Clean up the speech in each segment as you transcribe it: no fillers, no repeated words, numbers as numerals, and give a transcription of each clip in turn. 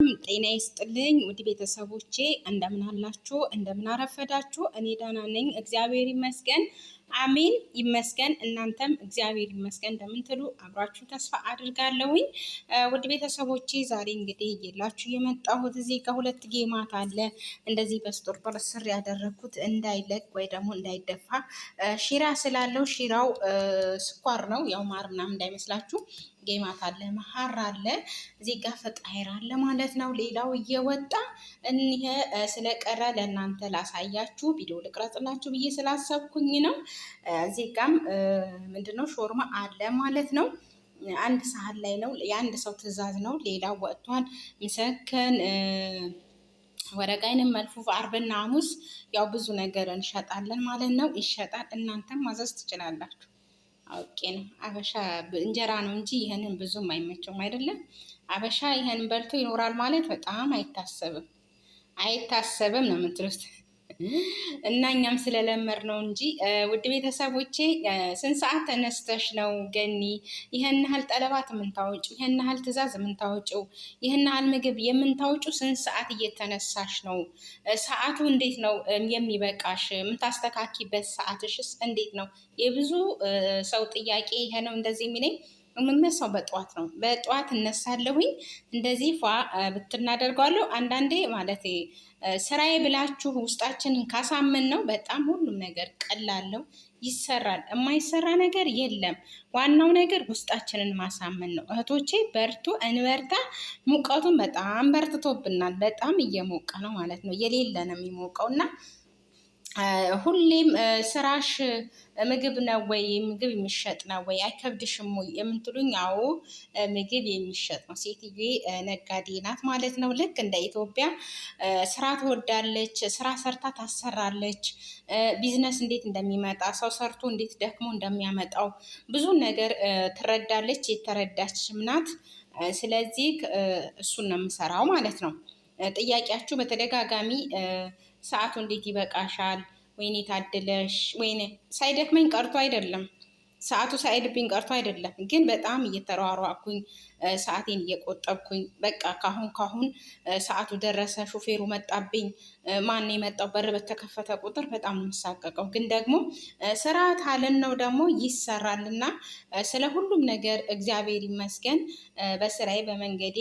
ጤና ይስጥልኝ ውድ ቤተሰቦቼ እንደምን አላችሁ? እንደምን አረፈዳችሁ? እኔ ደህና ነኝ፣ እግዚአብሔር ይመስገን። አሜን ይመስገን። እናንተም እግዚአብሔር ይመስገን እንደምትሉ አብራችሁ ተስፋ አድርጋለሁኝ። ውድ ቤተሰቦቼ ዛሬ እንግዲህ እየላችሁ የመጣሁት እዚህ ከሁለት ጌማት አለ እንደዚህ በስጦር ስር ያደረኩት እንዳይለቅ ወይ ደግሞ እንዳይደፋ ሺራ ስላለው ሺራው ስኳር ነው፣ ያው ማር ምናምን እንዳይመስላችሁ። ጌማት አለ፣ መሀር አለ፣ እዚህ ጋር ፈጣይር አለ ማለት ነው። ሌላው እየወጣ እኒህ ስለቀረ ለእናንተ ላሳያችሁ ቪዲዮ ልቅረጽላችሁ ብዬ ስላሰብኩኝ ነው። እዚህ ጋም ምንድነው ሾርማ አለ ማለት ነው። አንድ ሳህን ላይ ነው፣ የአንድ ሰው ትዕዛዝ ነው። ሌላው ወጥቷል። ምሰከን ወረቃይንም መልፉፍ አርብና ሐሙስ ያው ብዙ ነገር እንሸጣለን ማለት ነው። ይሸጣል፣ እናንተም ማዘዝ ትችላላችሁ። አውቄ ነው አበሻ እንጀራ ነው እንጂ ይህንን ብዙም አይመቸውም አይደለም። አበሻ ይህንን በልቶ ይኖራል ማለት በጣም አይታሰብም ነው የምትሉት። እና እኛም ስለለመድ ነው እንጂ ውድ ቤተሰቦቼ ስንት ሰዓት ተነስተሽ ነው ገኒ ይህን ያህል ጠለባት የምንታወጪው? ይህን ያህል ትዕዛዝ የምንታወጪው? ይህን ያህል ምግብ የምንታወጪው ስንት ሰዓት እየተነሳሽ ነው? ሰዓቱ እንዴት ነው የሚበቃሽ? የምታስተካኪበት ሰዓትሽስ እንዴት ነው? የብዙ ሰው ጥያቄ ይሄ ነው። እንደዚህ የሚለኝ የምነሳው በጠዋት ነው። በጠዋት እነሳለሁኝ። እንደዚህ ፏ ብትናደርገዋለሁ። አንዳንዴ ማለት ስራዬ ብላችሁ ውስጣችንን ካሳመን ነው በጣም ሁሉም ነገር ቀላለው ይሰራል። የማይሰራ ነገር የለም። ዋናው ነገር ውስጣችንን ማሳመን ነው። እህቶቼ በርቱ፣ እንበርታ። ሙቀቱን በጣም በርትቶብናል። በጣም እየሞቀ ነው ማለት ነው። የሌለ ነው የሚሞቀው እና ሁሌም ስራሽ ምግብ ነው ወይ? ምግብ የሚሸጥ ነው ወይ? አይከብድሽም ወይ የምትሉኝ? አዎ ምግብ የሚሸጥ ነው። ሴትዬ ነጋዴ ናት ማለት ነው። ልክ እንደ ኢትዮጵያ ስራ ትወዳለች። ስራ ሰርታ ታሰራለች። ቢዝነስ እንዴት እንደሚመጣ፣ ሰው ሰርቶ እንዴት ደክሞ እንደሚያመጣው ብዙ ነገር ትረዳለች። የተረዳችም ናት። ስለዚህ እሱን ነው የምሰራው ማለት ነው። ጥያቄያችሁ በተደጋጋሚ ሰዓቱ እንዴት ይበቃሻል? ወይኔ ታድለሽ፣ ወይኔ ሳይደክመኝ ቀርቶ አይደለም፣ ሰዓቱ ሳይሄድብኝ ቀርቶ አይደለም። ግን በጣም እየተሯሯኩኝ ሰዓቴን እየቆጠብኩኝ በቃ ካሁን ሰዓቱ ደረሰ፣ ሹፌሩ መጣብኝ፣ ማን የመጣው በር በተከፈተ ቁጥር በጣም የምሳቀቀው። ግን ደግሞ ስራ ታለን ነው ደግሞ ይሰራልና ስለ ሁሉም ነገር እግዚአብሔር ይመስገን። በስራዬ በመንገዴ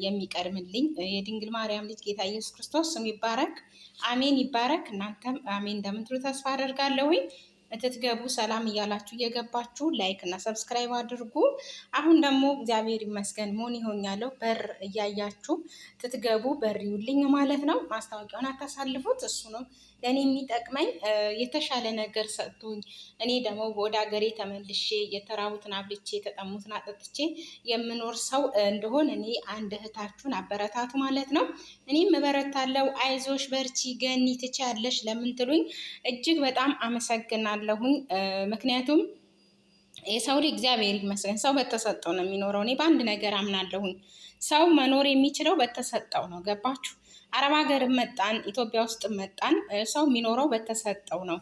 የሚቀድምልኝ የድንግል ማርያም ልጅ ጌታ ኢየሱስ ክርስቶስ ስም ይባረክ። አሜን ይባረክ። እናንተም አሜን እንደምትሉ ተስፋ አደርጋለሁኝ። እትትገቡ ሰላም እያላችሁ እየገባችሁ ላይክ እና ሰብስክራይብ አድርጉ። አሁን ደግሞ እግዚአብሔር ይመስገን ሞን ይሆኛለሁ። በር እያያችሁ ትትገቡ በር ይውልኝ ማለት ነው። ማስታወቂያውን አታሳልፉት። እሱ ነው ለእኔ የሚጠቅመኝ። የተሻለ ነገር ሰጥቶኝ እኔ ደግሞ ወደ ሀገሬ ተመልሼ የተራቡትን አብልቼ የተጠሙትን አጠጥቼ የምኖር ሰው እንደሆን እኔ አንድ እህታችሁን አበረታቱ ማለት ነው። እኔም እበረታለሁ። አይዞሽ በርቺ ገኒ ትችያለሽ ለምንትሉኝ እጅግ በጣም አመሰግናለሁኝ። ምክንያቱም የሰው ልጅ እግዚአብሔር ይመስገን ሰው በተሰጠው ነው የሚኖረው። እኔ በአንድ ነገር አምናለሁኝ፣ ሰው መኖር የሚችለው በተሰጠው ነው። ገባችሁ? አረብ ሀገር መጣን፣ ኢትዮጵያ ውስጥ መጣን፣ ሰው የሚኖረው በተሰጠው ነው።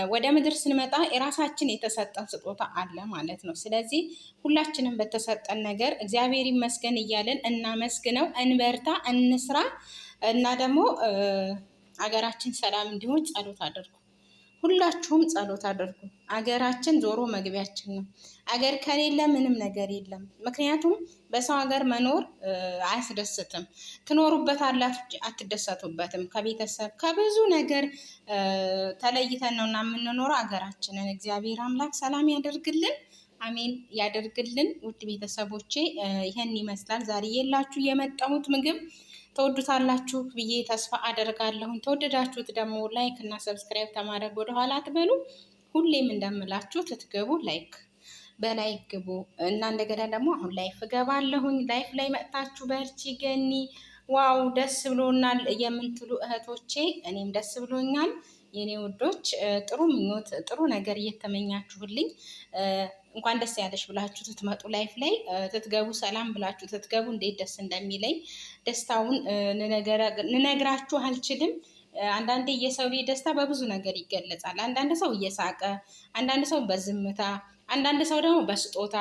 ወደ ምድር ስንመጣ የራሳችን የተሰጠን ስጦታ አለ ማለት ነው። ስለዚህ ሁላችንም በተሰጠን ነገር እግዚአብሔር ይመስገን እያለን እናመስግነው፣ እንበርታ፣ እንስራ እና ደግሞ አገራችን ሰላም እንዲሆን ጸሎት አድርጉ። ሁላችሁም ጸሎት አድርጉ። አገራችን ዞሮ መግቢያችን ነው። አገር ከሌለ ምንም ነገር የለም። ምክንያቱም በሰው ሀገር መኖር አያስደስትም። ትኖሩበታላችሁ፣ አትደሰቱበትም። ከቤተሰብ ከብዙ ነገር ተለይተን ነው እና የምንኖረው። ሀገራችንን እግዚአብሔር አምላክ ሰላም ያደርግልን፣ አሜን ያደርግልን። ውድ ቤተሰቦቼ ይህን ይመስላል ዛሬ የላችሁ የመጣሁት ምግብ። ተወዱታላችሁ ብዬ ተስፋ አደርጋለሁኝ። ተወደዳችሁት ደግሞ ላይክ እና ሰብስክራይብ ከማድረግ ወደኋላ አትበሉ። ሁሌም እንደምላችሁ ትትገቡ ላይክ በላይክ ግቡ እና እንደገና ደግሞ አሁን ላይፍ እገባለሁኝ። ላይፍ ላይ መጥታችሁ በርቺ ገኒ ዋው ደስ ብሎናል የምንትሉ እህቶቼ እኔም ደስ ብሎኛል። የኔ ውዶች ጥሩ ምኞት ጥሩ ነገር እየተመኛችሁልኝ እንኳን ደስ ያለሽ ብላችሁ ትትመጡ ላይፍ ላይ ትትገቡ ሰላም ብላችሁ ትትገቡ እንዴት ደስ እንደሚለኝ ደስታውን ልነግራችሁ አልችልም። አንዳንዴ የሰው ልጅ ደስታ በብዙ ነገር ይገለጻል። አንዳንድ ሰው እየሳቀ፣ አንዳንድ ሰው በዝምታ፣ አንዳንድ ሰው ደግሞ በስጦታ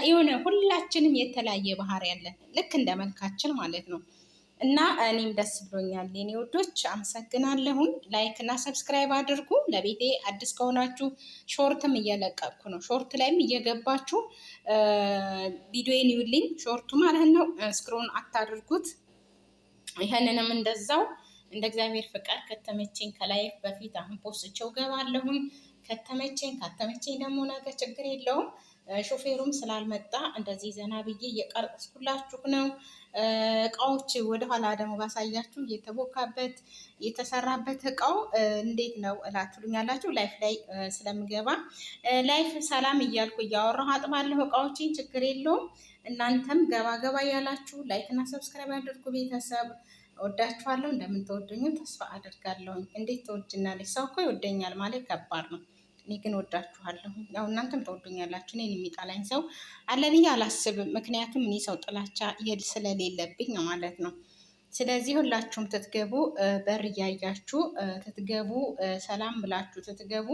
የሆነ ሁላችንም የተለያየ ባህሪ ያለን ልክ እንደ መልካችን ማለት ነው። እና እኔም ደስ ብሎኛል የኔ ውዶች፣ አመሰግናለሁኝ። ላይክ እና ሰብስክራይብ አድርጉ። ለቤቴ አዲስ ከሆናችሁ ሾርትም እየለቀቅኩ ነው። ሾርት ላይም እየገባችሁ ቪዲዮን ይውልኝ፣ ሾርቱ ማለት ነው። ስክሮን አታድርጉት። ይህንንም እንደዛው እንደ እግዚአብሔር ፍቃድ ከተመቸኝ ከላይፍ በፊት አሁን ፖስቼው ገባለሁኝ። ከተመቸኝ ካተመቸኝ ደግሞ ነገ ችግር የለውም። ሾፌሩም ስላልመጣ እንደዚህ ዘና ብዬ እየቀረጽኩላችሁ ነው። እቃዎች ወደኋላ ደግሞ ባሳያችሁ እየተቦካበት የተሰራበት እቃው እንዴት ነው እላችሁልኛላችሁ። ላይፍ ላይ ስለምገባ ላይፍ ሰላም እያልኩ እያወራሁ አጥባለሁ እቃዎችን፣ ችግር የለውም። እናንተም ገባ ገባ እያላችሁ ላይክ እና ሰብስክራይብ አድርጉ። ቤተሰብ ወዳችኋለሁ። እንደምትወዱኝ ተስፋ አድርጋለሁኝ። እንዴት ትወጅናለች? ሰው እኮ ይወደኛል ማለት ከባድ ነው። እኔ ግን ወዳችኋለሁ። ያው እናንተም ተወዱኛላችሁ። እኔን የሚጠላኝ ሰው አለ ብዬ አላስብም። ምክንያቱም እኔ ሰው ጥላቻ ስለሌለብኝ ነው ማለት ነው። ስለዚህ ሁላችሁም ትትገቡ በር እያያችሁ ትትገቡ፣ ሰላም ብላችሁ ትትገቡ።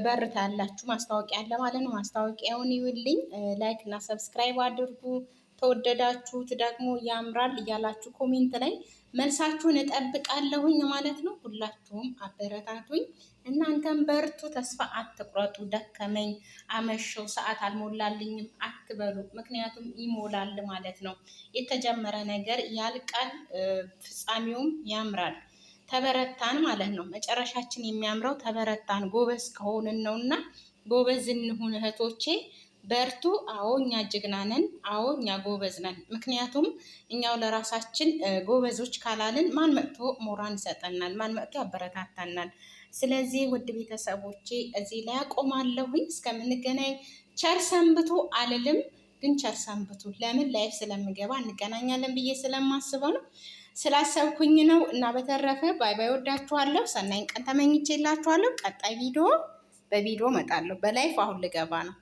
በር ታያላችሁ፣ ማስታወቂያ አለ ማለት ነው። ማስታወቂያውን ይውልኝ፣ ላይክ እና ሰብስክራይብ አድርጉ። ተወደዳችሁት ደግሞ ያምራል እያላችሁ ኮሜንት ላይ መልሳችሁን እጠብቃለሁኝ ማለት ነው። ሁላችሁም አበረታቱኝ። እናንተም በርቱ፣ ተስፋ አትቁረጡ። ደከመኝ፣ አመሸው፣ ሰዓት አልሞላልኝም አትበሉ። ምክንያቱም ይሞላል ማለት ነው። የተጀመረ ነገር ያልቃል፣ ፍጻሜውም ያምራል። ተበረታን ማለት ነው። መጨረሻችን የሚያምረው ተበረታን፣ ጎበዝ ከሆንን ነው። እና ጎበዝ እንሁን እህቶቼ፣ በርቱ። አዎ እኛ ጀግና ነን። አዎ እኛ ጎበዝ ነን። ምክንያቱም እኛው ለራሳችን ጎበዞች ካላልን ማን መጥቶ ሞራን ይሰጠናል? ማን መጥቶ ያበረታታናል? ስለዚህ ውድ ቤተሰቦቼ እዚህ ላይ አቆማለሁኝ። እስከምንገናኝ ቸር ሰንብቱ አልልም፣ ግን ቸር ሰንብቱ። ለምን? ላይፍ ስለምገባ እንገናኛለን ብዬ ስለማስበው ነው፣ ስላሰብኩኝ ነው። እና በተረፈ ባይ ባይ፣ ወዳችኋለሁ። ሰናይን ቀን ተመኝቼላችኋለሁ። ቀጣይ በቪዲዮ እመጣለሁ። በላይፍ አሁን ልገባ ነው።